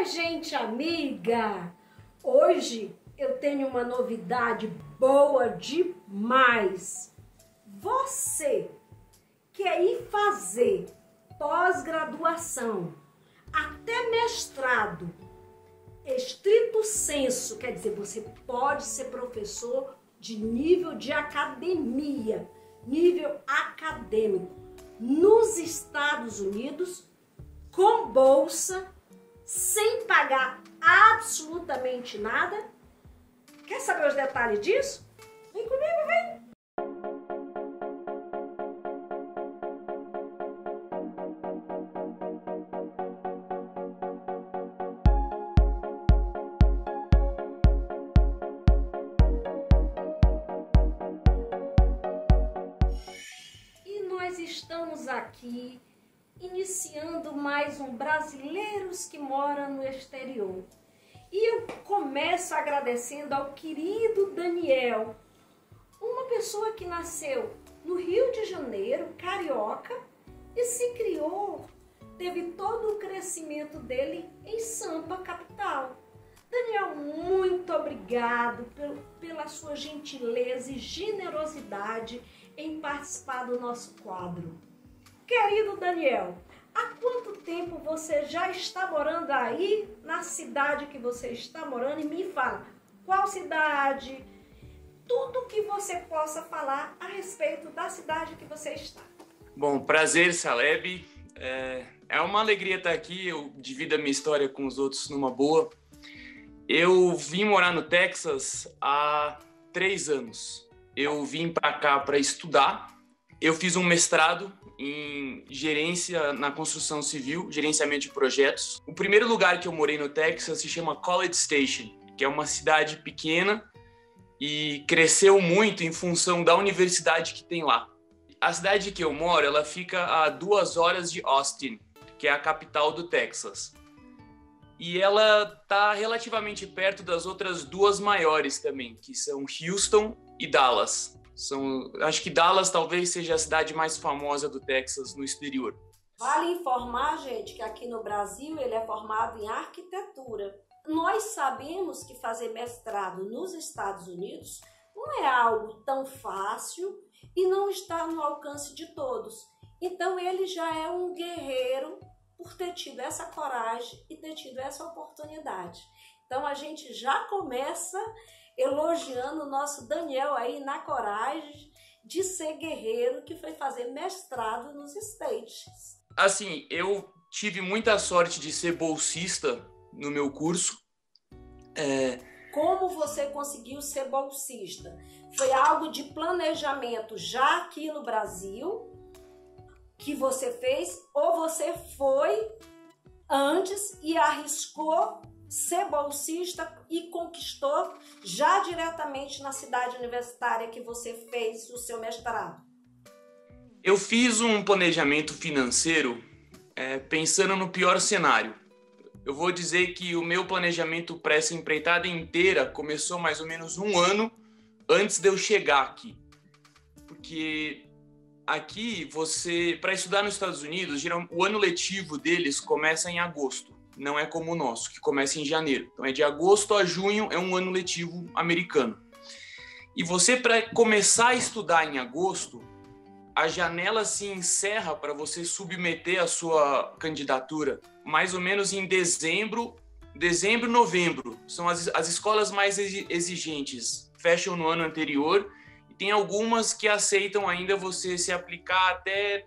gente amiga! Hoje eu tenho uma novidade boa demais. Você quer ir fazer pós-graduação, até mestrado, estrito sensu, quer dizer, você pode ser professor de nível de academia, nível acadêmico, nos Estados Unidos, com bolsa, sem pagar absolutamente nada. Quer saber os detalhes disso? Vem comigo, vem! E nós estamos aqui iniciando mais um Brasileiros que Moram no Exterior. E eu começo agradecendo ao querido Daniel, uma pessoa que nasceu no Rio de Janeiro, carioca, e se criou, teve todo o crescimento dele em Sampa, capital. Daniel, muito obrigado pela sua gentileza e generosidade em participar do nosso quadro. Querido Daniel, há quanto tempo você já está morando aí na cidade que você está morando? E me fala, qual cidade? Tudo que você possa falar a respeito da cidade que você está. Bom, prazer, Saleb. É uma alegria estar aqui. Eu divido a minha história com os outros numa boa. Eu vim morar no Texas há 3 anos. Eu vim para cá para estudar. Eu fiz um mestrado em gerência na construção civil, gerenciamento de projetos. O primeiro lugar que eu morei no Texas se chama College Station, que é uma cidade pequena e cresceu muito em função da universidade que tem lá. A cidade que eu moro, ela fica a 2 horas de Austin, que é a capital do Texas. E ela está relativamente perto das outras 2 maiores também, que são Houston e Dallas. Acho que Dallas talvez seja a cidade mais famosa do Texas no exterior. Vale informar, gente, que aqui no Brasil ele é formado em arquitetura. Nós sabemos que fazer mestrado nos Estados Unidos não é algo tão fácil e não está no alcance de todos. Então ele já é um guerreiro por ter tido essa coragem e ter tido essa oportunidade. Então a gente já começa elogiando o nosso Daniel aí na coragem de ser guerreiro que foi fazer mestrado nos States. Assim, eu tive muita sorte de ser bolsista no meu curso. Como você conseguiu ser bolsista? Foi algo de planejamento já aqui no Brasil que você fez ou você foi antes e arriscou ser bolsista e conquistou já diretamente na cidade universitária que você fez o seu mestrado? Eu fiz um planejamento financeiro pensando no pior cenário. Eu vou dizer que o meu planejamento para essa empreitada inteira começou mais ou menos 1 ano antes de eu chegar aqui. Porque aqui, para estudar nos Estados Unidos, o ano letivo deles começa em agosto. Não é como o nosso, que começa em janeiro. Então, é de agosto a junho, é um ano letivo americano. E você, para começar a estudar em agosto, a janela se encerra para você submeter a sua candidatura mais ou menos em dezembro, novembro. São as escolas mais exigentes. Fecham no ano anterior e tem algumas que aceitam ainda você se aplicar até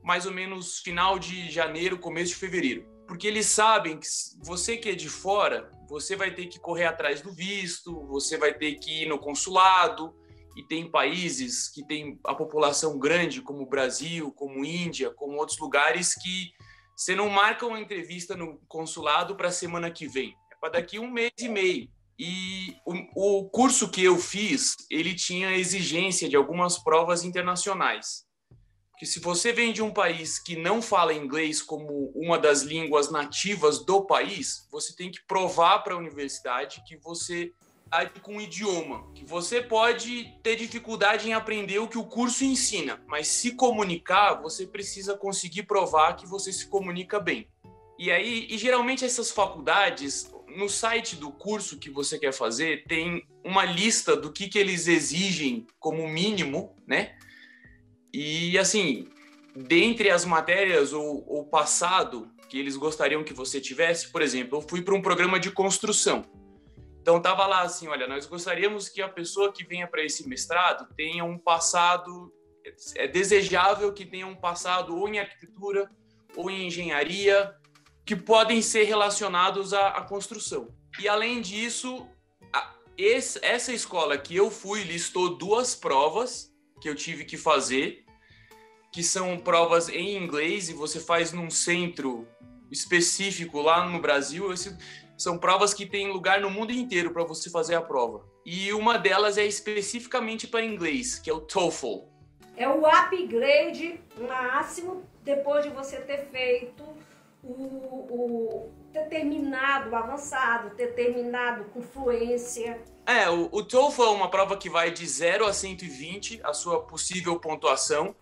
mais ou menos final de janeiro, começo de fevereiro. Porque eles sabem que você que é de fora, você vai ter que correr atrás do visto, você vai ter que ir no consulado, e tem países que têm a população grande, como o Brasil, como Índia, como outros lugares, que você não marca uma entrevista no consulado para a semana que vem. É para daqui 1 mês e meio. E o curso que eu fiz, ele tinha exigência de algumas provas internacionais. Que se você vem de um país que não fala inglês como uma das línguas nativas do país, você tem que provar para a universidade que você está com um idioma, que você pode ter dificuldade em aprender o que o curso ensina, mas se comunicar, você precisa conseguir provar que você se comunica bem. E aí, e geralmente essas faculdades, no site do curso que você quer fazer, tem uma lista do que eles exigem como mínimo, né? E assim, dentre as matérias ou passado que eles gostariam que você tivesse, por exemplo, eu fui para um programa de construção. Então tava lá assim, olha, nós gostaríamos que a pessoa que venha para esse mestrado tenha um passado, é desejável que tenha um passado ou em arquitetura ou em engenharia, que podem ser relacionados à construção. E além disso, essa escola que eu fui listou 2 provas que eu tive que fazer, que são provas em inglês e você faz num centro específico lá no Brasil. São provas que tem lugar no mundo inteiro para você fazer a prova. E uma delas é especificamente para inglês, que é o TOEFL. É o upgrade máximo depois de você ter feito ter terminado avançado, ter terminado com fluência. O TOEFL é uma prova que vai de 0 a 120, a sua possível pontuação.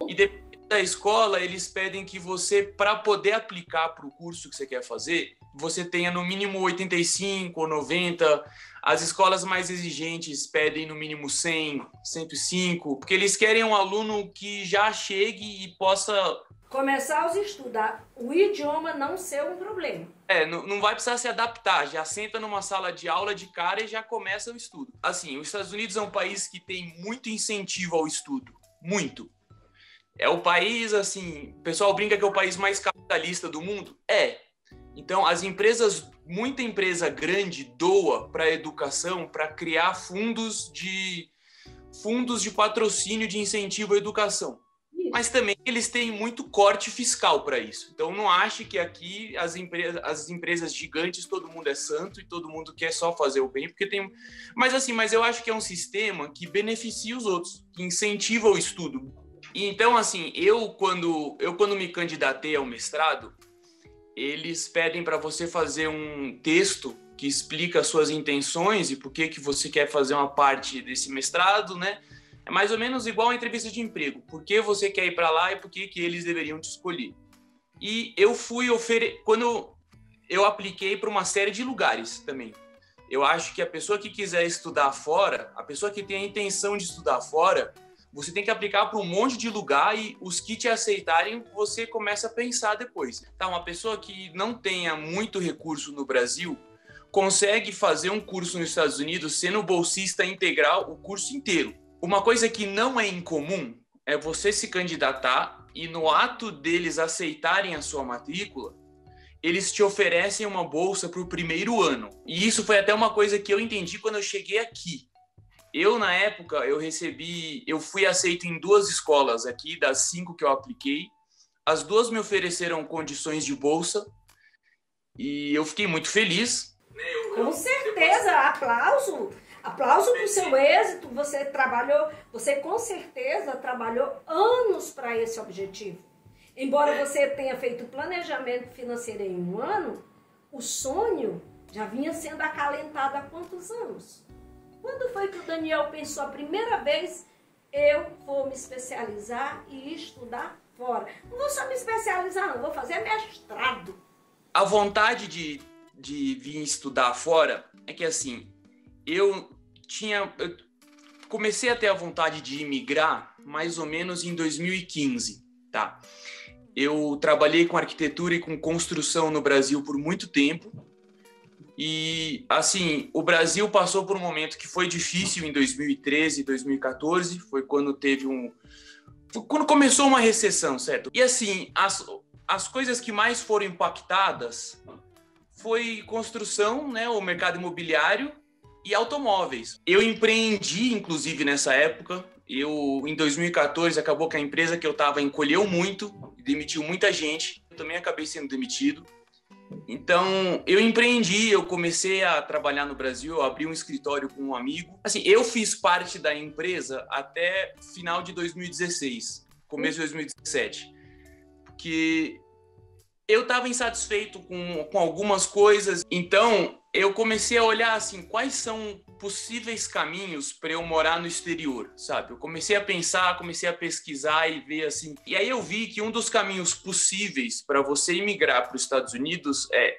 E dependendo da escola, eles pedem que você, para poder aplicar para o curso que você quer fazer, você tenha no mínimo 85 ou 90. As escolas mais exigentes pedem no mínimo 100, 105, porque eles querem um aluno que já chegue e possa começar a estudar, o idioma não ser um problema. Não vai precisar se adaptar, já senta numa sala de aula de cara e já começa o estudo. Assim, os Estados Unidos é um país que tem muito incentivo ao estudo, muito. É o país, assim, o pessoal brinca que é o país mais capitalista do mundo. Então, as empresas, muita empresa grande doa para a educação para criar fundos de patrocínio de incentivo à educação. Mas também eles têm muito corte fiscal para isso. Então, não ache que aqui as empresas gigantes, todo mundo é santo e todo mundo quer só fazer o bem, porque tem... Mas eu acho que é um sistema que beneficia os outros, que incentiva o estudo. E então, assim, eu quando me candidatei ao mestrado, eles pedem para você fazer um texto que explica as suas intenções e por que você quer fazer uma parte desse mestrado, né? É mais ou menos igual a entrevista de emprego. Por que você quer ir para lá e por que eles deveriam te escolher? E eu quando eu apliquei para uma série de lugares também. Eu acho que a pessoa que quiser estudar fora, a pessoa que tem a intenção de estudar fora, você tem que aplicar para um monte de lugar e os que te aceitarem, você começa a pensar depois. Tá, uma pessoa que não tenha muito recurso no Brasil consegue fazer um curso nos Estados Unidos sendo bolsista integral o curso inteiro. Uma coisa que não é incomum é você se candidatar e no ato deles aceitarem a sua matrícula, eles te oferecem uma bolsa para o primeiro ano. E isso foi até uma coisa que eu entendi quando eu cheguei aqui. Na época, eu fui aceito em 2 escolas aqui, das 5 que eu apliquei. As 2 me ofereceram condições de bolsa e eu fiquei muito feliz. Com certeza, aplauso para o seu êxito. Você com certeza trabalhou anos para esse objetivo. Embora você tenha feito planejamento financeiro em 1 ano, o sonho já vinha sendo acalentado há quantos anos? Quando foi que o Daniel pensou a primeira vez, eu vou me especializar e estudar fora? Não vou só me especializar, não, vou fazer mestrado. A vontade de vir estudar fora é que, assim, eu comecei a ter a vontade de imigrar mais ou menos em 2015, tá? Eu trabalhei com arquitetura e com construção no Brasil por muito tempo. E, assim, o Brasil passou por um momento que foi difícil em 2013, 2014, foi quando quando começou uma recessão, certo? E, assim, as coisas que mais foram impactadas foi construção, né, o mercado imobiliário e automóveis. Eu empreendi, inclusive, nessa época. Em 2014, acabou que a empresa que eu estava encolheu muito, demitiu muita gente. Eu também acabei sendo demitido. Então, eu empreendi, eu comecei a trabalhar no Brasil, eu abri um escritório com um amigo. Assim, eu fiz parte da empresa até final de 2016, começo de 2017, porque eu estava insatisfeito com algumas coisas. Então, eu comecei a olhar, assim, quais são possíveis caminhos para eu morar no exterior, sabe? Eu comecei a pensar, comecei a pesquisar e ver assim. E aí eu vi que um dos caminhos possíveis para você imigrar para os Estados Unidos é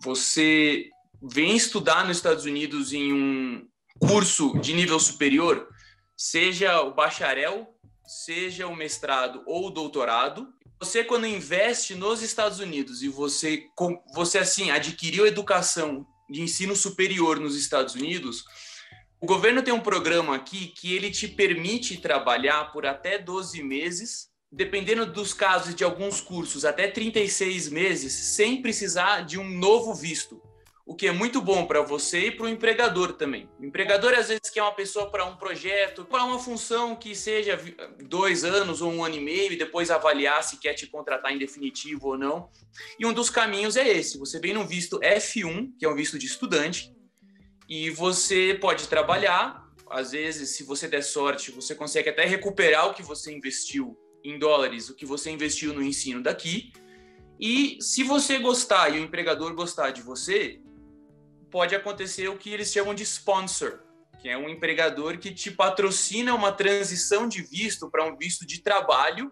você vem estudar nos Estados Unidos em um curso de nível superior, seja o bacharel, seja o mestrado ou o doutorado. Você, quando investe nos Estados Unidos e você assim, adquiriu educação de ensino superior nos Estados Unidos, o governo tem um programa aqui que ele te permite trabalhar por até 12 meses, dependendo dos casos de alguns cursos, até 36 meses, sem precisar de um novo visto. O que é muito bom para você e para o empregador também. O empregador, às vezes, quer uma pessoa para um projeto, para uma função que seja 2 anos ou 1 ano e meio, e depois avaliar se quer te contratar em definitivo ou não. E um dos caminhos é esse. Você vem no visto F1, que é um visto de estudante, e você pode trabalhar. Às vezes, se você der sorte, você consegue até recuperar o que você investiu em dólares, o que você investiu no ensino daqui. E se você gostar e o empregador gostar de você, pode acontecer o que eles chamam de sponsor, que é um empregador que te patrocina uma transição de visto para um visto de trabalho.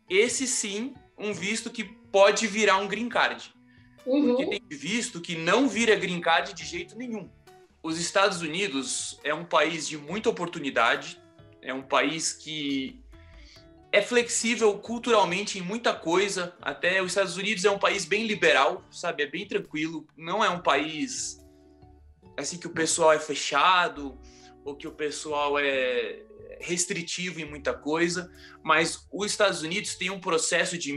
Esse sim, um visto que pode virar um green card. Porque tem visto que não vira green card de jeito nenhum. Os Estados Unidos é um país de muita oportunidade, é um país que é flexível culturalmente em muita coisa. Até os Estados Unidos é um país bem liberal, sabe? É bem tranquilo. Não é um país assim que o pessoal é fechado ou que o pessoal é restritivo em muita coisa. Mas os Estados Unidos tem um processo de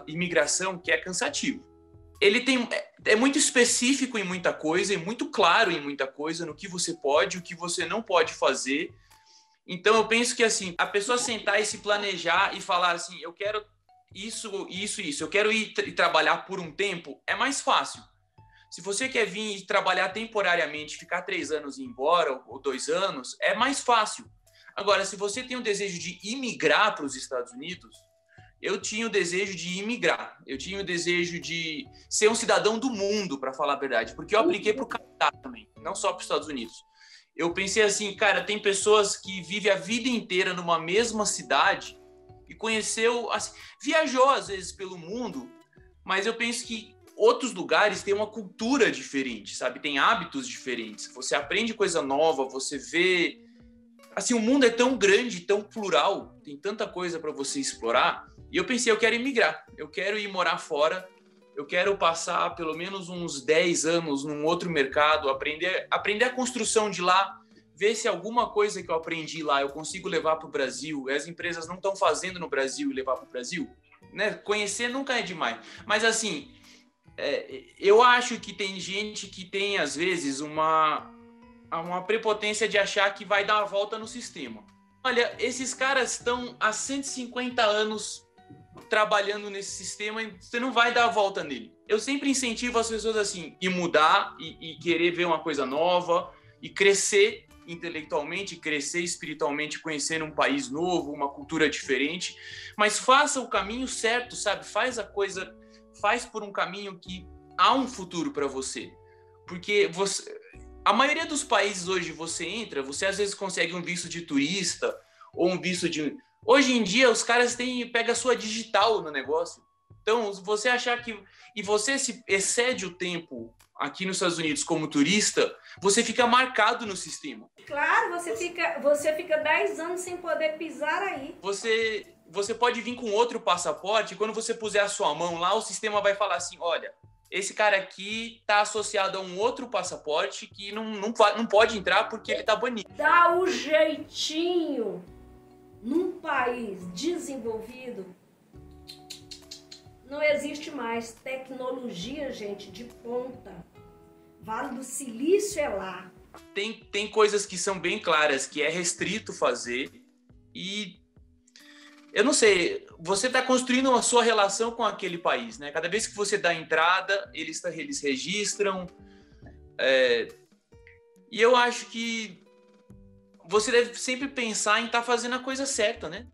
imigração que é cansativo. Ele é muito específico em muita coisa e muito claro em muita coisa no que você pode e o que você não pode fazer. Então, eu penso que, assim, a pessoa sentar e se planejar e falar assim, eu quero isso, eu quero ir trabalhar por um tempo, é mais fácil. Se você quer vir trabalhar temporariamente, ficar 3 anos e ir embora, ou 2 anos, é mais fácil. Agora, se você tem o desejo de imigrar para os Estados Unidos, eu tinha o desejo de imigrar. Eu tinha o desejo de ser um cidadão do mundo, para falar a verdade, porque eu apliquei para o Canadá também, não só para os Estados Unidos. Eu pensei assim, cara, tem pessoas que vivem a vida inteira numa mesma cidade e conheceu, assim, viajou às vezes pelo mundo, mas eu penso que outros lugares têm uma cultura diferente, sabe? Tem hábitos diferentes. Você aprende coisa nova, você vê... Assim, o mundo é tão grande, tão plural, tem tanta coisa para você explorar. E eu pensei, eu quero imigrar, eu quero ir morar fora, eu quero passar pelo menos uns 10 anos num outro mercado, aprender a construção de lá, ver se alguma coisa que eu aprendi lá eu consigo levar para o Brasil, as empresas não estão fazendo no Brasil e levar para o Brasil. Né? Conhecer nunca é demais. Mas, assim, eu acho que tem gente que tem, às vezes, uma prepotência de achar que vai dar a volta no sistema. Olha, esses caras estão há 150 anos trabalhando nesse sistema e você não vai dar a volta nele. Eu sempre incentivo as pessoas assim, e mudar, e querer ver uma coisa nova, e crescer intelectualmente, crescer espiritualmente, conhecer um país novo, uma cultura diferente, mas faça o caminho certo, sabe? Faz por um caminho que há um futuro para você. Porque a maioria dos países hoje você entra, você às vezes consegue um visto de turista, ou um visto de... Hoje em dia, os caras pega a sua digital no negócio. Então, se você achar que... E você se excede o tempo aqui nos Estados Unidos como turista, você fica marcado no sistema. Claro, você fica 10 anos sem poder pisar aí. Você pode vir com outro passaporte, e quando você puser a sua mão lá, o sistema vai falar assim, olha, esse cara aqui está associado a um outro passaporte que não pode entrar porque ele está banido. Dá o jeitinho. Num país desenvolvido, não existe mais tecnologia, gente, de ponta. Vale do Silício é lá. Tem coisas que são bem claras, que é restrito fazer. E eu não sei, você está construindo a sua relação com aquele país, né? Cada vez que você dá entrada, eles registram. E eu acho que você deve sempre pensar em estar fazendo a coisa certa, né?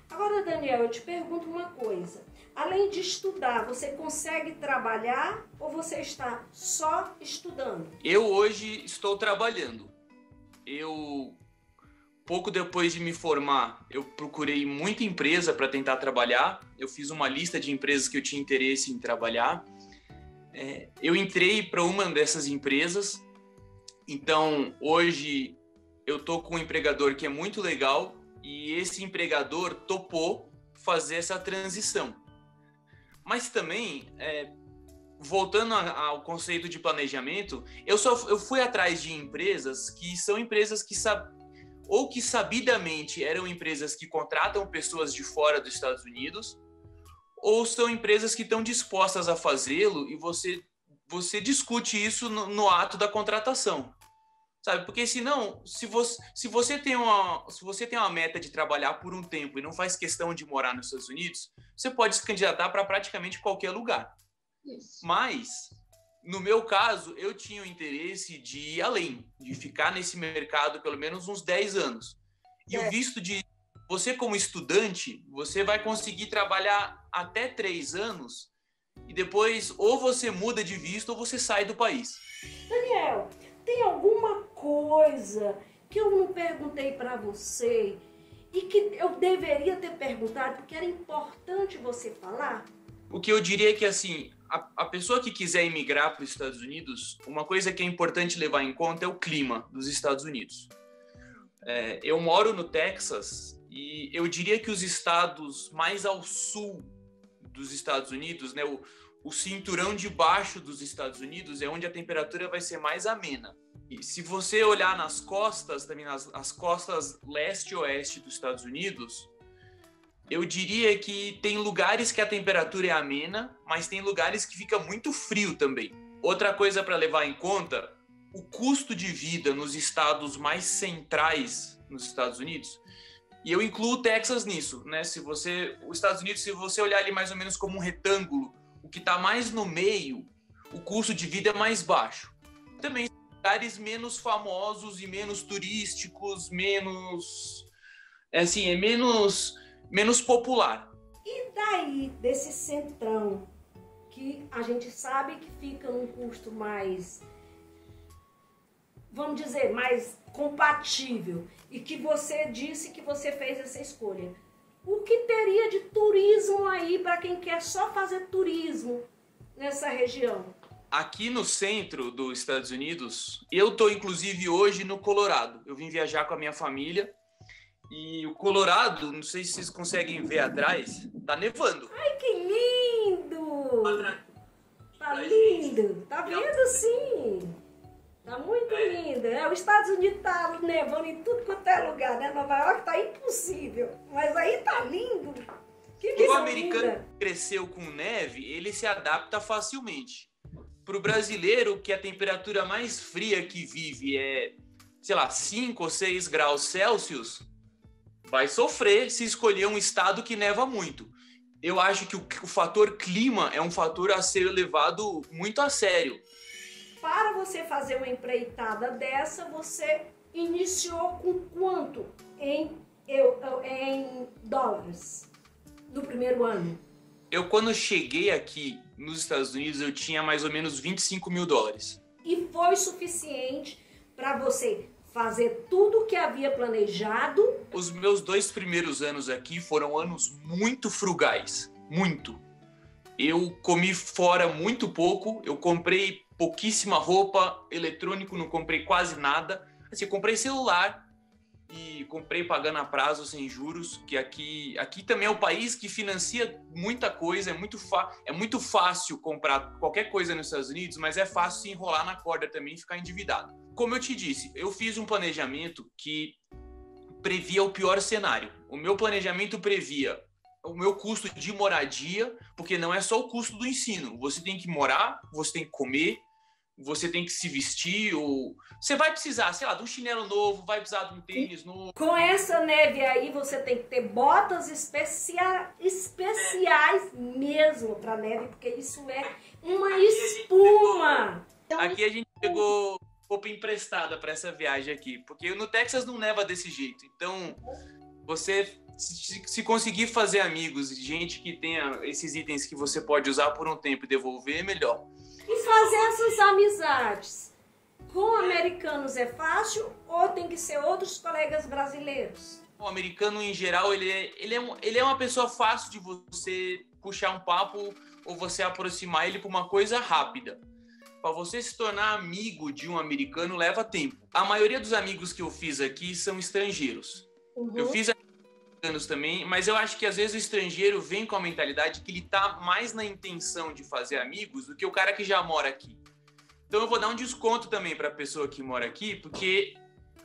Agora, Daniel, eu te pergunto uma coisa. Além de estudar, você consegue trabalhar ou você está só estudando? Eu hoje estou trabalhando. Pouco depois de me formar, eu procurei muita empresa para tentar trabalhar. Eu fiz uma lista de empresas que eu tinha interesse em trabalhar. Eu entrei para uma dessas empresas. Então, hoje, eu estou com um empregador que é muito legal e esse empregador topou fazer essa transição. Mas também, voltando ao conceito de planejamento, eu fui atrás de empresas que são empresas que sabidamente eram empresas que contratam pessoas de fora dos Estados Unidos, ou são empresas que estão dispostas a fazê-lo e você discute isso no ato da contratação. Sabe? Porque senão, se você tem uma meta de trabalhar por um tempo e não faz questão de morar nos Estados Unidos, você pode se candidatar para praticamente qualquer lugar. Isso. Mas, no meu caso, eu tinha o interesse de ir além, de ficar nesse mercado pelo menos uns 10 anos. E o visto de você como estudante, você vai conseguir trabalhar até 3 anos e depois ou você muda de visto ou você sai do país. Daniel, tem alguma coisa que eu não perguntei para você e que eu deveria ter perguntado porque era importante você falar? O que eu diria é que, assim, a pessoa que quiser emigrar para os Estados Unidos, uma coisa que é importante levar em conta é o clima dos Estados Unidos. Eu moro no Texas e eu diria que os estados mais ao sul dos Estados Unidos, né, o cinturão de baixo dos Estados Unidos é onde a temperatura vai ser mais amena. E se você olhar nas costas, também as costas leste e oeste dos Estados Unidos, eu diria que tem lugares que a temperatura é amena, mas tem lugares que fica muito frio também. Outra coisa para levar em conta, o custo de vida nos estados mais centrais nos Estados Unidos, e eu incluo o Texas nisso, né? Os Estados Unidos, se você olhar ali mais ou menos como um retângulo, o que está mais no meio, o custo de vida é mais baixo. Também são lugares menos famosos e menos turísticos, menos popular. E daí, desse centrão, que a gente sabe que fica num custo mais, vamos dizer, mais compatível, e que você disse que você fez essa escolha. O que teria de turismo aí para quem quer só fazer turismo nessa região? Aqui no centro dos Estados Unidos, eu estou inclusive hoje no Colorado. Eu vim viajar com a minha família. E o Colorado, não sei se vocês conseguem ver atrás, tá nevando. Ai, que lindo! Tá lindo! Tá vendo, sim! Tá muito lindo. Os Estados Unidos tá nevando em tudo quanto é lugar, né? Nova York tá impossível. Mas aí tá lindo! Que visão o americano linda. que cresceu com neve, ele se adapta facilmente. Para o brasileiro, que a temperatura mais fria que vive é, 5 ou 6 graus Celsius, vai sofrer se escolher um estado que neva muito. Eu acho que o fator clima é um fator a ser levado muito a sério. Para você fazer uma empreitada dessa, você iniciou com quanto em dólares no primeiro ano? Eu, quando cheguei aqui nos Estados Unidos, eu tinha mais ou menos 25 mil dólares. E foi suficiente para você fazer tudo o que havia planejado? Os meus 2 primeiros anos aqui foram anos muito frugais, muito. Eu comi fora muito pouco, eu comprei pouquíssima roupa, eletrônico não comprei quase nada. Assim, eu comprei celular e comprei pagando a prazo sem juros, que aqui também é o país que financia muita coisa, é muito fácil comprar qualquer coisa nos Estados Unidos, mas é fácil se enrolar na corda também e ficar endividado. Como eu te disse, eu fiz um planejamento que previa o pior cenário. O meu planejamento previa o meu custo de moradia, porque não é só o custo do ensino. Você tem que morar, você tem que comer, você tem que se vestir, ou você vai precisar, de um chinelo novo, vai precisar de um tênis novo. Com essa neve aí, você tem que ter botas especiais mesmo para neve, porque isso é uma espuma. Aqui a gente pegou roupa emprestada para essa viagem aqui, porque no Texas não neva desse jeito. Então, você Se conseguir fazer amigos, gente que tenha esses itens que você pode usar por um tempo e devolver, é melhor. E fazer essas amizades com americanos é fácil ou tem que ser outros colegas brasileiros? O americano, em geral, ele é uma pessoa fácil de você puxar um papo ou você aproximar ele por uma coisa rápida. Para você se tornar amigo de um americano leva tempo. A maioria dos amigos que eu fiz aqui são estrangeiros. Eu fiz americanos também, mas eu acho que às vezes o estrangeiro vem com a mentalidade que ele tá mais na intenção de fazer amigos do que o cara que já mora aqui. Então eu vou dar um desconto também para a pessoa que mora aqui, porque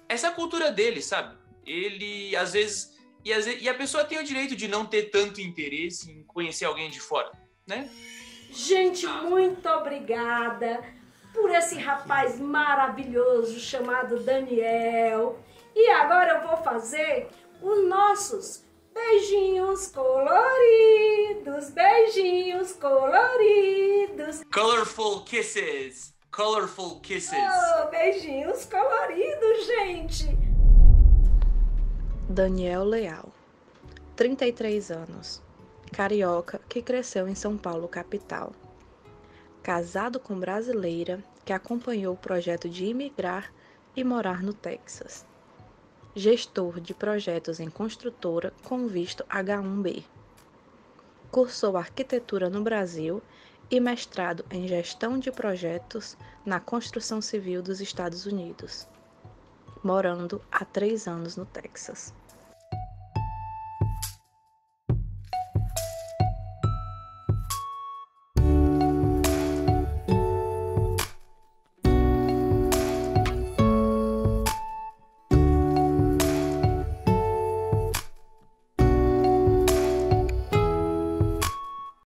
essa é a cultura dele, sabe? Ele, às vezes... E a pessoa tem o direito de não ter tanto interesse em conhecer alguém de fora, né? Gente, muito obrigada por esse rapaz maravilhoso chamado Daniel. E agora eu vou fazer os nossos beijinhos coloridos, beijinhos coloridos. Colorful kisses, colorful kisses. Oh, beijinhos coloridos, gente. Daniel Leal, 33 anos, carioca que cresceu em São Paulo, capital. Casado com brasileira que acompanhou o projeto de imigrar e morar no Texas. Gestor de projetos em construtora com visto H1B. Cursou arquitetura no Brasil e mestrado em gestão de projetos na construção civil dos Estados Unidos. Morando há 3 anos no Texas.